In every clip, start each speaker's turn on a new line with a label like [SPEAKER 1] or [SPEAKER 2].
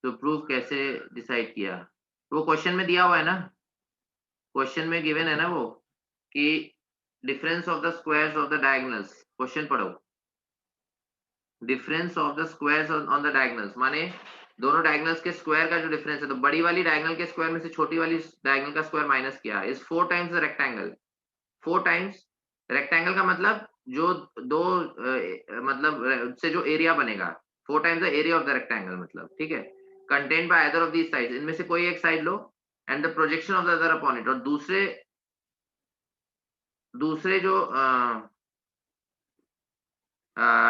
[SPEAKER 1] तो प्रूफ कैसे डिसाइड किया? वो क्वेश्चन में दिया हुआ है ना, क्वेश्चन में गिवन है ना वो, कि difference of the squares of the diagonals. Question पढ़ो। Difference of the squares on the diagonals माने दोनों डायगोनल्स के स्क्वायर का जो डिफरेंस है, तो बड़ी वाली डायगोनल के स्क्वायर में से छोटी वाली डायगोनल का स्क्वायर माइनस किया is 4 times the rectangle. 4 times rectangle का मतलब जो दो मतलब से जो एरिया बनेगा, 4 times the area of the rectangle मतलब, ठीक है। Content bye either of these sides, इनमें से कोई एक side low, and the projection of the other upon it, और दूसरे दूसरे जो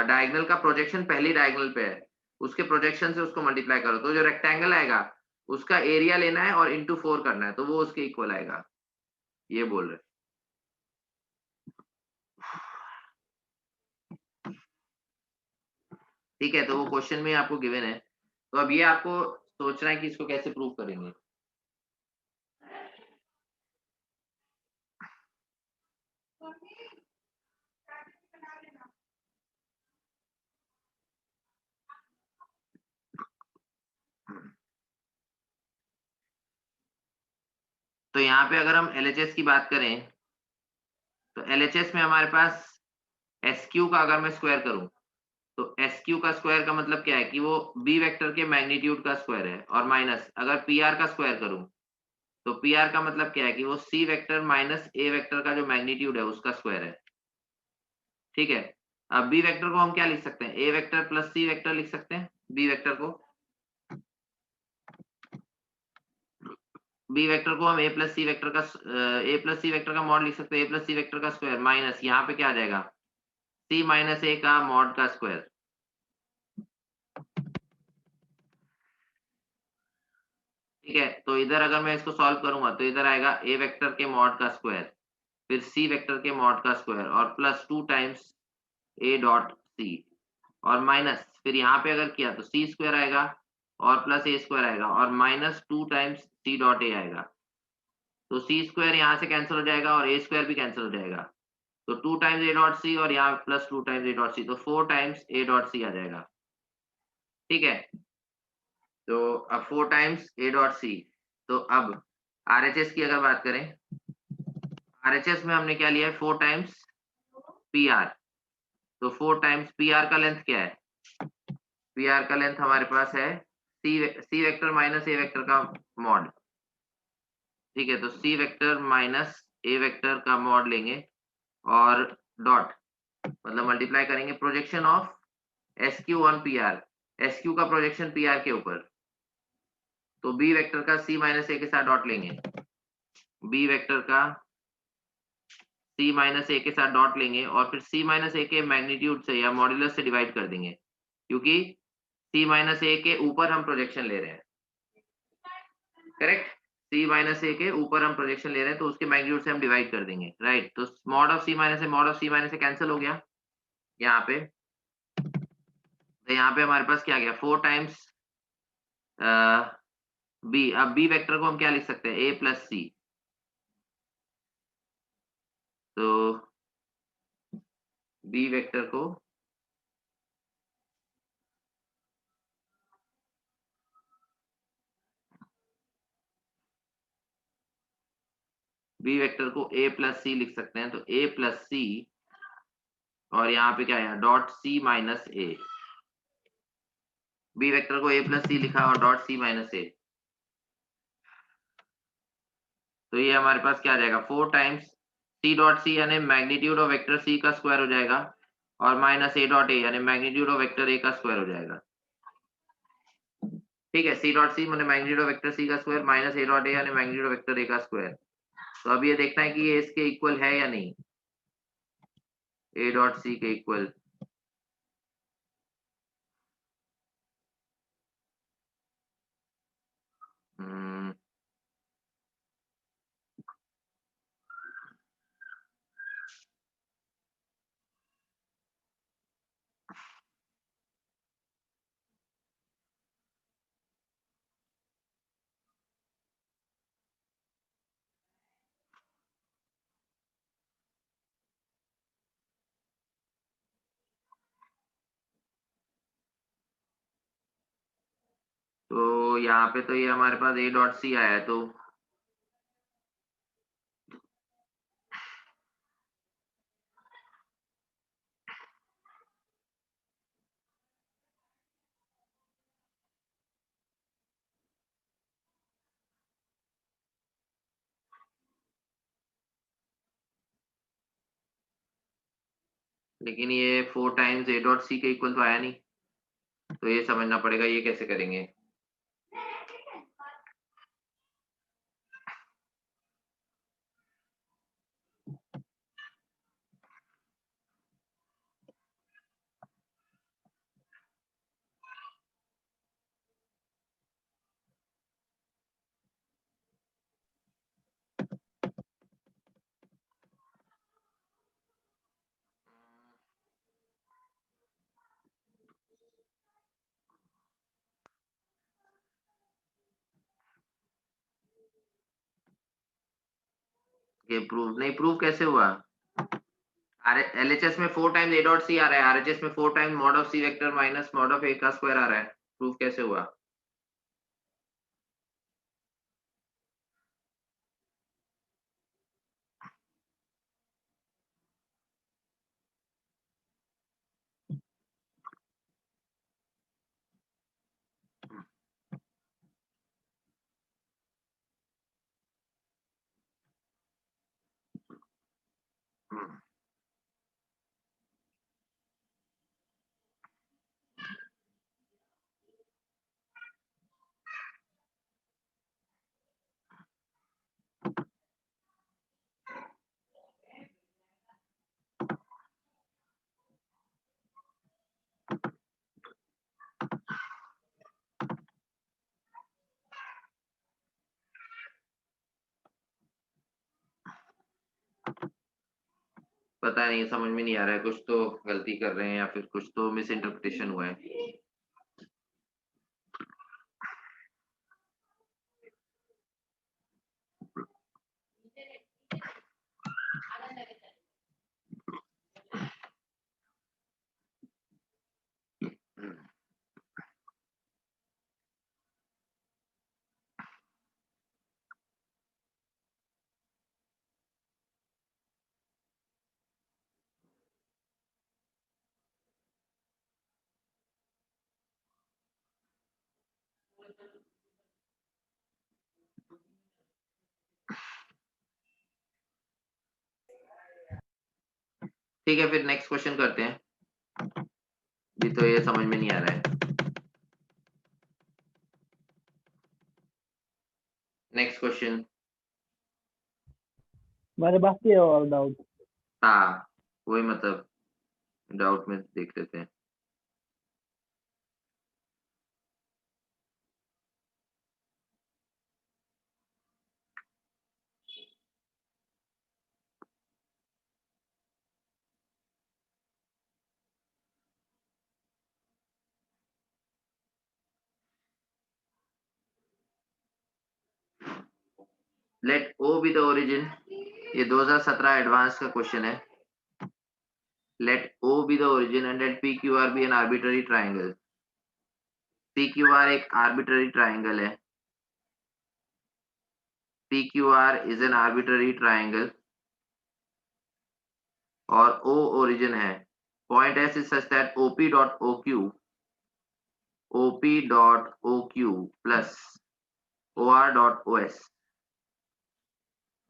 [SPEAKER 1] डायगोनल का प्रोजेक्शन पहली डायगोनल पे है, उसके प्रोजेक्शन से उसको मल्टीप्लाई करो, तो जो रेक्टेंगल आएगा उसका एरिया लेना है और इंटू 4 करना है, तो वो उसके इक्वल आएगा। ये बोल रहे। ठीक है, तो वो क्वेश्चन में आपको गिवन है। तो अब ये आपको सोचना है कि इसको कैसे प्रूव करेंगे। तो यहाँ पे अगर हम एलएचएस की बात करें, तो एलएचएस में हमारे पास एस क्यू का अगर मैं स्क्वायर करूं, तो एस क्यू का स्क्वायर का मतलब क्या है कि वो बी वेक्टर के मैग्नीट्यूड का स्क्वायर है, और माइनस अगर पी आर का स्क्वायर करूं, तो पी आर का मतलब क्या है कि वो सी वेक्टर माइनस ए वेक्टर का जो मैग्नीट्यूड है उसका स्क्वायर है। ठीक है। अब बी वेक्टर को हम क्या लिख सकते हैं, ए वेक्टर प्लस सी वेक्टर लिख सकते हैं। बी वेक्टर को बी वेक्टर को हम ए प्लस सी वेक्टर का मॉड लिख सकते हैं, ए प्लस सी वेक्टर का स्क्वायर माइनस यहाँ पे क्या आ जाएगा, सी माइनस ए का मॉड का स्क्वायर। ठीक है, तो इधर अगर मैं इसको सॉल्व करूंगा तो इधर आएगा ए वेक्टर के मॉड का स्क्वायर, फिर सी वेक्टर के मॉड का स्क्वायर, और plus 2 times A dot C, और माइनस फिर यहाँ पे अगर किया तो सी स्क्वायर आएगा और प्लस ए स्क्वायर आएगा, और minus 2 times C dot A आएगा। तो सी स्क्वायर यहाँ से कैंसिल हो जाएगा और ए स्क्वायर भी कैंसिल हो जाएगा, तो 2 टाइम्स ए डॉट सी और यहाँ plus 2 times A dot C, तो 4 टाइम्स ए डॉट सी आ जाएगा। ठीक है, तो अब 4 टाइम्स ए डॉट सी। तो अब आरएचएस की अगर बात करें, आरएचएस में हमने क्या लिया है, 4 टाइम्स पी आर। तो 4 टाइम्स पी आर का लेंथ क्या है, पी आर का लेंथ हमारे पास है सी वेक्टर माइनस ए वेक्टर का मॉड। ठीक है, तो सी वेक्टर माइनस ए वेक्टर का मॉड लेंगे और डॉट मतलब मल्टीप्लाई करेंगे projection of S Q on P R, S Q का प्रोजेक्शन पी आर के ऊपर। तो बी वेक्टर का सी माइनस ए के साथ डॉट लेंगे, बी वेक्टर का सी माइनस ए के साथ डॉट लेंगे, और फिर सी माइनस ए के मैग्नीट्यूड से या मॉड्यूलस से डिवाइड कर देंगे, क्योंकि सी माइनस ए के ऊपर हम प्रोजेक्शन ले रहे हैं। करेक्ट, सी माइनस ए के ऊपर हम प्रोजेक्शन ले रहे हैं, तो उसके मैग्नीट्यूड से हम डिवाइड कर देंगे। राइट, तो mod of C minus A mod of C minus A cancel हो गया यहाँ पे। तो यहाँ पे हमारे पास क्या गया, 4 टाइम्स बी। अब बी वेक्टर को हम क्या लिख सकते हैं, ए प्लस सी। तो बी वेक्टर को ए प्लस सी लिख सकते हैं, तो ए प्लस सी, और यहाँ पे क्या है, डॉट सी माइनस ए। बी वेक्टर को ए प्लस सी लिखा और डॉट सी माइनस ए, तो ये हमारे पास क्या आ जाएगा, 4 टाइम्स सी डॉट सी यानी मैग्नीट्यूड ऑफ वेक्टर सी का स्क्वायर हो जाएगा, और माइनस ए डॉट ए यानी मैग्नीट्यूड ऑफ वेक्टर ए का स्क्वायर हो जाएगा। ठीक है, सी डॉट सी मैंने मैग्नीट्यूड ऑफ वेक्टर सी का square minus A dot A यानी मैग्नीट्यूड ऑफ वेक्टर ए का स्क्वायर। तो अब ये देखना है कि ये इसके इक्वल है या नहीं, ए डॉट सी के इक्वल। तो यहाँ पे तो ये हमारे पास ए डॉट सी आया है, तो लेकिन ये 4 टाइम्स ए डॉट सी के इक्वल तो आया नहीं, तो ये समझना पड़ेगा ये कैसे करेंगे। ये प्रूव नहीं, प्रूव कैसे हुआ? एलएचएस में 4 टाइम्स ए डॉट सी आ रहा है, आरएचएस में 4 times mod of C vector minus mod of A का स्क्वायर आ रहा है, प्रूव कैसे हुआ? पता नहीं, समझ में नहीं आ रहा है, कुछ तो गलती कर रहे हैं या फिर कुछ तो मिस इंटरप्रिटेशन हुआ है। ठीक है, फिर नेक्स्ट क्वेश्चन करते हैं, ये तो ये समझ में नहीं आ रहा है। Next question.
[SPEAKER 2] मेरे बाकी है और डाउट।
[SPEAKER 1] हाँ, वही मतलब डाउट में देख लेते हैं। Let O be the origin, ये 2017 एडवांस का क्वेश्चन है। Let O be the origin and let P Q R be an arbitrary triangle. P Q R एक आर्बिट्ररी ट्राइंगल है, P Q R is an arbitrary triangle और O origin है। Point S is such that OP dot O Q plus O R dot O S,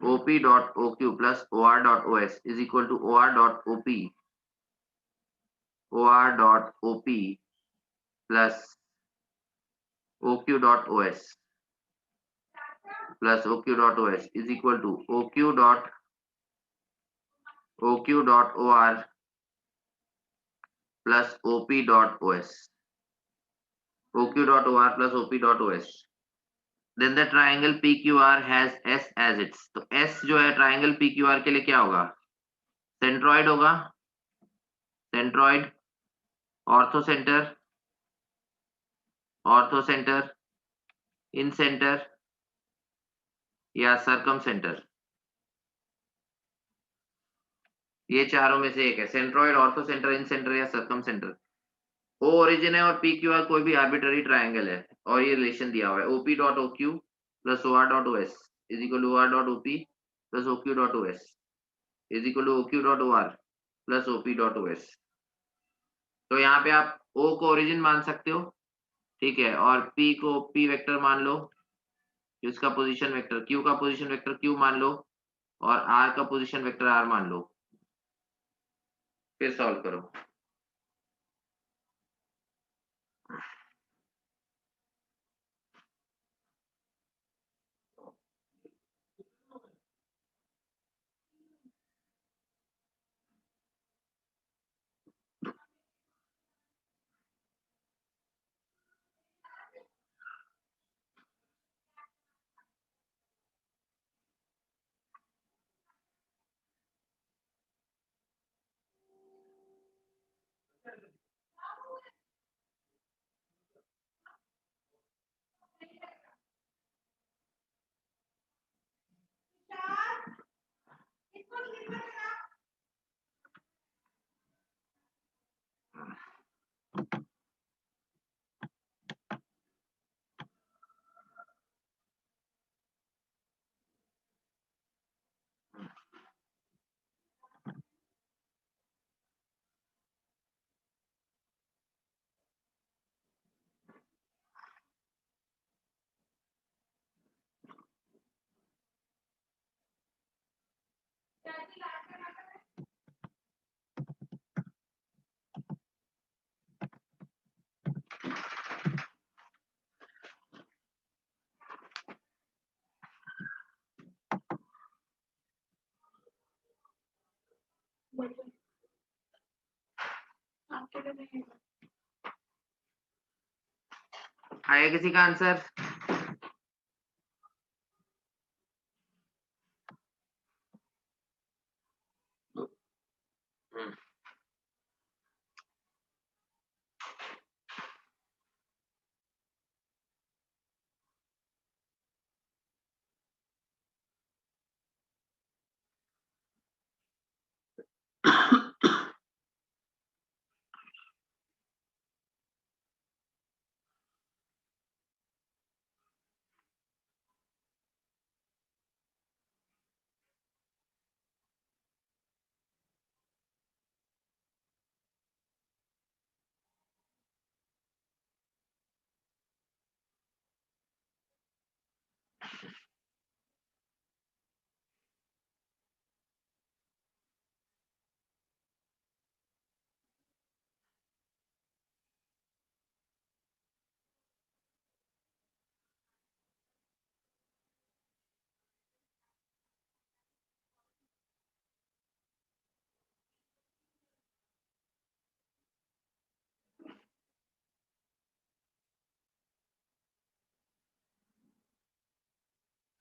[SPEAKER 1] OP dot OQ plus OR dot OS is equal to OR dot OP dot OP plus OQ dot OS plus OQ dot OS is equal to OQ dot OR plus OP dot OS, OQ dot OR plus OP dot OS. Then the triangle PQR has S as its, तो S जो है triangle PQR के लिए क्या होगा? Centroid होगा, centroid, orthocentre, orthocentre, incentre या circumcentre, ये चारों में से एक है, centroid, orthocentre, incentre या सरकम सेंटर। ओ ओरिजिन है और पी क्यू आर कोई भी आर्बिट्ररी ट्राइंगल है और ये रिलेशन दिया हुआ है OP dot O Q plus O R dot O S is equal to O R dot OP plus O Q dot O S is equal to O Q dot O R plus OP dot O S. तो यहाँ पे आप ओ को origin मान सकते हो, ठीक है, और पी को पी वेक्टर मान लो, इसका पोजीशन वेक्टर क्यू का पोजीशन वेक्टर क्यू मान लो और आर का पोजीशन वेक्टर आर मान लो, फिर सॉल्व करो। आया किसी का आंसर?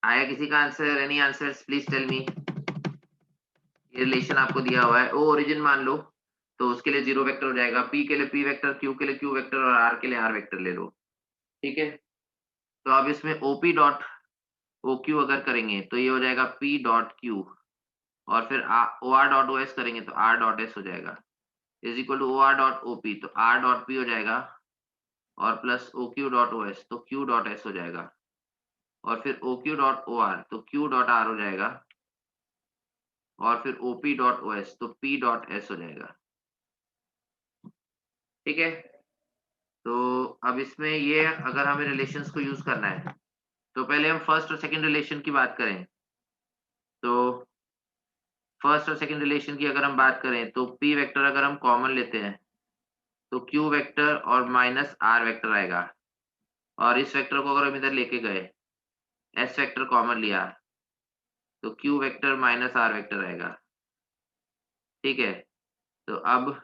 [SPEAKER 1] आया किसी का answer? Any answers please tell me. ये रिलेशन आपको दिया हुआ है, ओ ओरिजिन मान लो तो उसके लिए जीरो वेक्टर हो जाएगा, पी के लिए पी वेक्टर, क्यू के लिए क्यू वेक्टर और आर के लिए आर वेक्टर ले लो, ठीक है। तो अब इसमें ओपी डॉट ओ क्यू अगर करेंगे तो ये हो जाएगा पी डॉट क्यू और फिर O R dot O S करेंगे तो आर डॉट एस हो जाएगा is equal to O R dot O P तो आर डॉट पी हो जाएगा और plus O Q dot O S तो क्यू डॉट एस हो जाएगा और फिर O Q dot O R तो क्यू डॉट आर हो जाएगा और फिर ओपी डॉट ओ एस तो पी डॉट एस हो जाएगा, ठीक है। तो अब इसमें ये अगर हमें रिलेशंस को यूज करना है तो पहले हम फर्स्ट और सेकंड रिलेशन की बात करें। तो फर्स्ट और सेकंड रिलेशन की अगर हम बात करें तो पी वेक्टर अगर हम कॉमन लेते हैं तो क्यू वेक्टर और माइनस आर वेक्टर आएगा और इस वेक्टर को अगर हम इधर लेके गए एस वेक्टर कॉमन लिया तो Q vector minus R vector आएगा, ठीक है। तो अब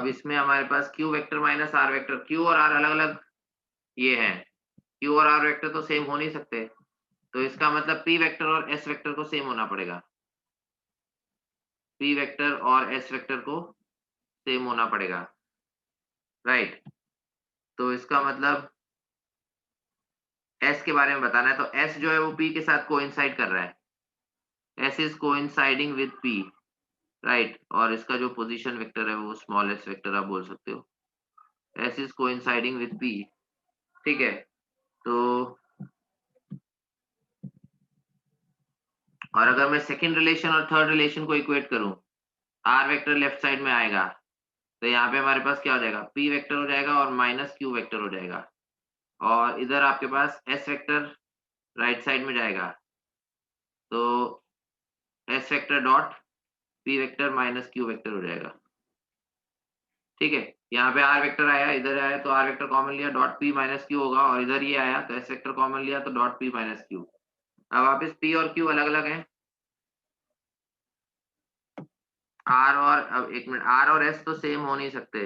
[SPEAKER 1] इसमें हमारे पास Q vector minus R vector, Q और आर अलग अलग ये हैं, क्यू और आर वेक्टर तो सेम हो नहीं सकते, तो इसका मतलब पी वेक्टर और एस वेक्टर को सेम होना पड़ेगा, पी वेक्टर और एस वेक्टर को सेम होना पड़ेगा, राइट। तो इसका मतलब S के बारे में बताना है, तो S जो है वो P के साथ कोइंसाइड कर रहा है। S is coinciding with P, right. और इसका जो पोजीशन वेक्टर है वो स्मॉल s वेक्टर आप बोल सकते हो। S is coinciding with P, ठीक है। तो और अगर मैं सेकंड रिलेशन और थर्ड रिलेशन को इक्वेट करूं, R वेक्टर लेफ्ट साइड में आएगा, तो यहाँ पे हमारे पास क्या हो जाएगा, P वेक्टर हो जाएगा और माइनस Q वेक्टर हो जाएगा। और इधर आपके पास S वेक्टर राइट साइड में जाएगा, तो S vector dot P vector minus Q vector हो जाएगा, ठीक है। यहाँ पे R वेक्टर आया, इधर आया तो R वेक्टर कॉमन लिया, डॉट P माइनस Q होगा, और इधर ये आया तो S वेक्टर कॉमन लिया तो डॉट P माइनस Q। अब वापस P और Q अलग अलग हैं, R और, अब एक मिनट, R और S तो सेम हो नहीं सकते,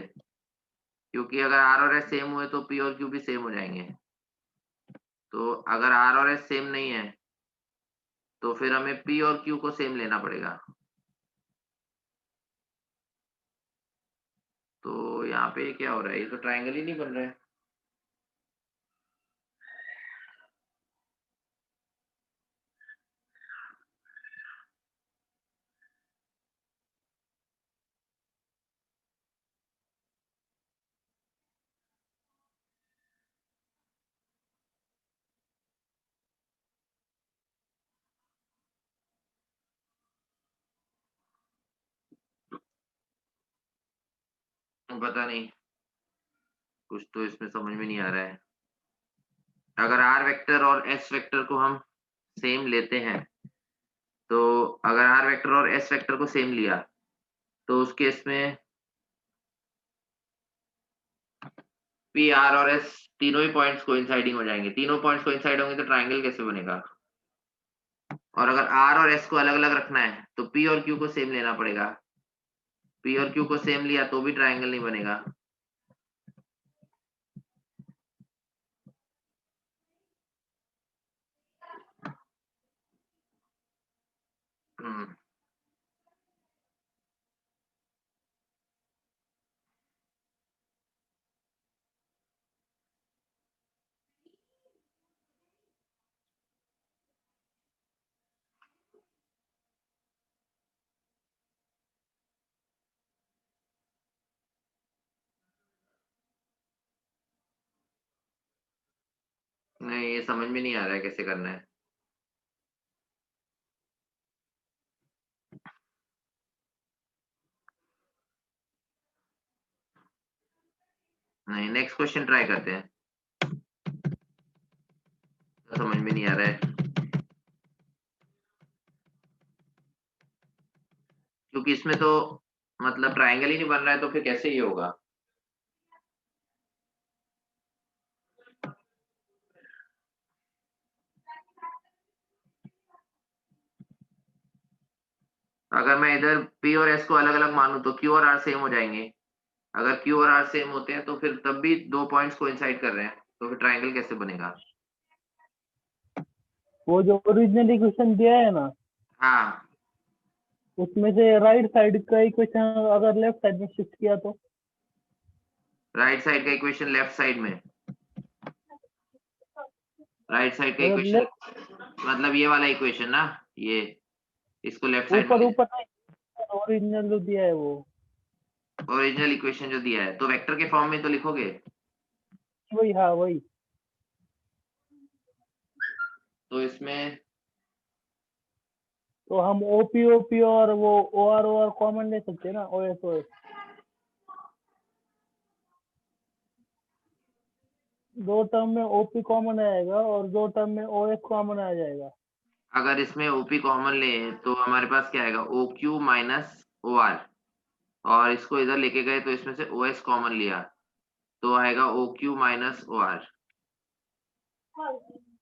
[SPEAKER 1] क्योंकि अगर R और S सेम हुए तो P और Q भी सेम हो जाएंगे। तो अगर R और S सेम नहीं है तो फिर हमें P और Q को सेम लेना पड़ेगा। तो यहाँ पे क्या हो रहा है, ये तो ट्रायंगल ही नहीं बन रहा है। पता नहीं, कुछ तो इसमें समझ में नहीं आ रहा है। अगर R वेक्टर और S वेक्टर को हम सेम लेते हैं, तो अगर R वेक्टर और S वेक्टर को सेम लिया तो उस केस में P, R और S तीनों ही पॉइंट्स कोइंसाइडिंग हो जाएंगे। तीनों पॉइंट्स कोइंसाइड होंगे तो ट्रायंगल कैसे बनेगा। और अगर R और S को अलग अलग रखना है तो P और Q को सेम लेना पड़ेगा। P और Q को सेम लिया तो भी ट्रायंगल नहीं बनेगा। हम्म, नहीं, ये समझ में नहीं आ रहा है कैसे करना है। नहीं, नेक्स्ट क्वेश्चन ट्राई करते हैं, तो समझ में नहीं आ रहा है, क्योंकि इसमें तो मतलब ट्रायंगल ही नहीं बन रहा है, तो फिर कैसे ये होगा। अगर मैं इधर P और S को अलग अलग मानूं तो Q और R सेम हो जाएंगे। अगर Q और R सेम होते हैं तो फिर तब भी दो पॉइंट्स कोइंसाइड कर रहे हैं, तो फिर ट्रायंगल कैसे बनेगा।
[SPEAKER 2] वो जो ओरिजिनल इक्वेशन दिया है ना,
[SPEAKER 1] हाँ,
[SPEAKER 2] उसमें से राइट साइड का इक्वेशन अगर लेफ्ट साइड में शिफ्ट किया तो
[SPEAKER 1] राइट साइड का इक्वेशन लेफ्ट साइड में, राइट साइड का
[SPEAKER 2] मतलब
[SPEAKER 1] इक्वेशन मतलब ये वाला इक्वेशन ना, ये, इसको लेफ्ट साइड में
[SPEAKER 2] ऊपर
[SPEAKER 1] ले,
[SPEAKER 2] ऊपर नहीं, ओरिजिनल जो दिया है वो,
[SPEAKER 1] ओरिजिनल इक्वेशन जो दिया है तो वेक्टर के फॉर्म में तो लिखोगे।
[SPEAKER 2] वही, हाँ वही।
[SPEAKER 1] तो इसमें
[SPEAKER 2] तो हम ओपी ओपी और वो ओ आर कॉमन ले सकते हैं ना, ओ एस दो टर्म में ओपी कॉमन आएगा और दो टर्म में ओ एस कॉमन आ जाएगा।
[SPEAKER 1] अगर इसमें OP कॉमन ले तो हमारे पास क्या आएगा, OQ माइनस OR, और इसको इधर लेके गए तो इसमें से OS कॉमन लिया तो आएगा OQ माइनस OR।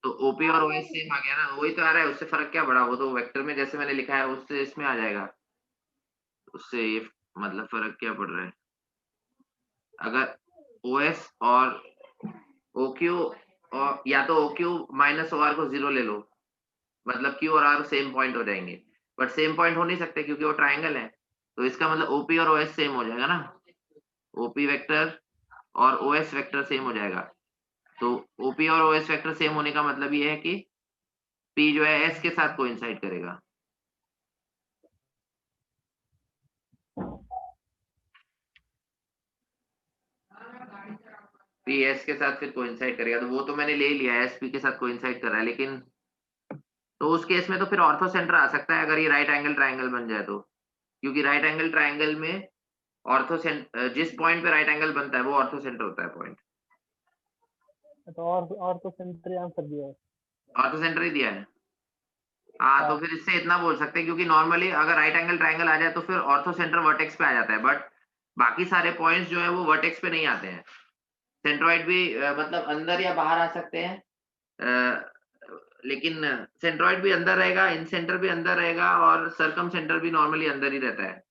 [SPEAKER 1] तो OP और OS सेम आ गया ना, वही तो आ रहा है, उससे फर्क क्या पड़ा, वो तो वेक्टर में जैसे मैंने लिखा है उससे इसमें आ जाएगा, उससे ये मतलब फर्क क्या पड़ रहा है। अगर OS और OQ, और या तो OQ माइनस OR को 0 ले लो, मतलब Q और R सेम पॉइंट हो जाएंगे, बट सेम पॉइंट हो नहीं सकते क्योंकि वो ट्रायंगल है। तो इसका मतलब OP और OS सेम हो जाएगा ना, OP वेक्टर और OS वेक्टर सेम हो जाएगा। तो OP और OS वेक्टर सेम होने का मतलब ये है कि P जो है S के साथ कोइंसाइड करेगा। P S के साथ फिर कोइंसाइड करेगा, तो वो तो मैंने ले लिया है, SP के साथ कोइंसाइड कर रहा है, लेकिन तो उस केस में तो फिर ऑर्थो सेंटर आ सकता है अगर ये राइट एंगल ट्रायंगल बन जाए तो, क्योंकि राइट एंगल ट्रायंगल में जिस पॉइंट पे राइट एंगल बनता है वो ऑर्थो सेंटर होता है पॉइंट।
[SPEAKER 2] तो और तो सेंटर आंसर दिया है।
[SPEAKER 1] ऑर्थो सेंटर ही दिया है। हाँ, तो
[SPEAKER 2] हाँ,
[SPEAKER 1] फिर इससे इतना बोल सकते हैं, क्योंकि नॉर्मली अगर राइट एंगल ट्रायंगल आ जाए तो फिर ऑर्थो सेंटर वर्टेक्स पे आ जाता है, बट बाकी सारे पॉइंट्स जो है वो वर्टेक्स पे नहीं आते हैं। सेंट्रॉइड भी मतलब अंदर या बाहर आ सकते हैं, अ, लेकिन सेंट्रॉइड भी अंदर रहेगा, इन सेंटर भी अंदर रहेगा, और सर्कम सेंटर भी नॉर्मली अंदर ही रहता है।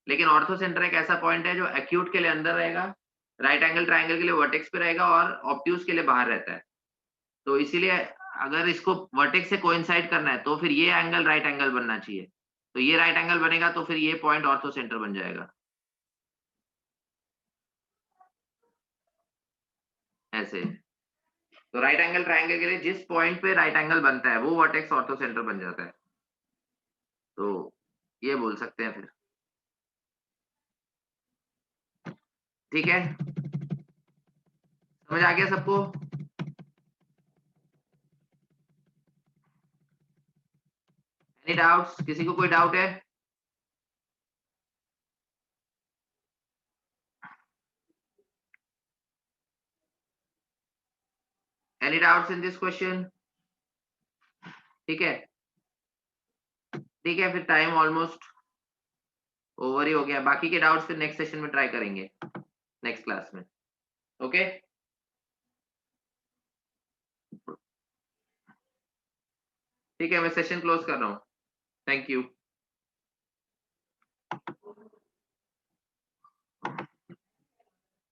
[SPEAKER 1] लेकिन ऑर्थो सेंटर एक ऐसा पॉइंट है जो एक्यूट के लिए अंदर रहेगा, राइट एंगल ट्रायंगल के लिए वर्टेक्स पे रहेगा, और ऑब्ट्यूज के लिए बाहर रहता है। तो इसीलिए अगर इसको वर्टेक्स से कोइंसाइड करना है तो फिर ये एंगल राइट एंगल बनना चाहिए। तो ये राइट एंगल बनेगा तो फिर ये पॉइंट ऑर्थो सेंटर बन जाएगा, ऐसे। तो राइट एंगल ट्रायंगल के लिए जिस पॉइंट पे राइट एंगल बनता है वो वर्टेक्स ऑर्थो सेंटर बन जाता है। तो ये बोल सकते हैं फिर। ठीक है, समझ आ गया सबको? Any doubts? किसी को कोई डाउट है? Any doubts in this question? ठीक है, ठीक है, फिर टाइम ऑलमोस्ट ओवर ही हो गया। बाकी के डाउट्स फिर नेक्स्ट सेशन में ट्राई करेंगे, नेक्स्ट क्लास में। ओके, ठीक है, मैं सेशन क्लोज कर रहा हूँ। Thank you.